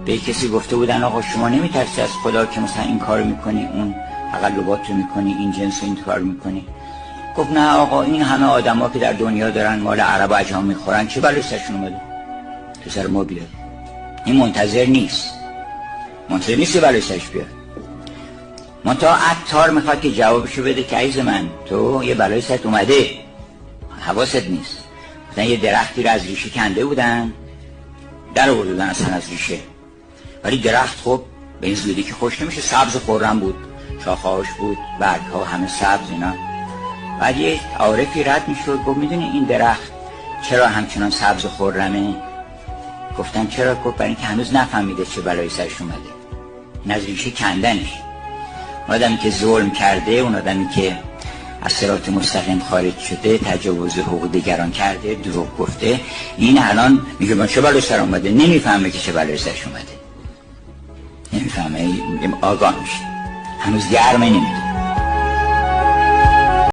به کسی گفته بودن آقا شما نمیترسی از خدا که مثلا این کار میکنی، اون تقلبات رو میکنی، این جنس این کار میکنی؟ گفت نه آقا، این همه آدما که در دنیا دارن مال عرب و عجم میخورن، چه بلایی سرشون اومده تو سر ما بیاد؟ این منتظر نیست که بلایی سرش بیاد. منتها عطار میخواد که جوابشو بده که عزیز من تو یه بلایی سرت اومده، حواست نیست. مثلا یه درختی رو از ریشه کنده بودن، در آوردن اصلا از ریشه، ولی درخت خب به این زودی که خوش نمیشه، سبز خورم بود، شاخه‌هاش بود، برگ‌ها همه سبز اینا. بعد یه عارفی رد میشد گفت میدونی این درخت چرا همچنان سبز خرمه؟ گفتن چرا؟ گفت برای اینکه هنوز نفهمیده چه بلایی سرش اومده. این از ریشه کندنش. اون آدمی که ظلم کرده، اون آدمی که از صراط مستقیم خارج شده، تجاوز حقوق دیگران کرده، دروغ گفته، این الان میگه من چه بلایی سر اومده، نمیفهمه که چه بلایی سرش اومده، نمیفهمه، آگاه میشه، هنوز گرمه نمیده.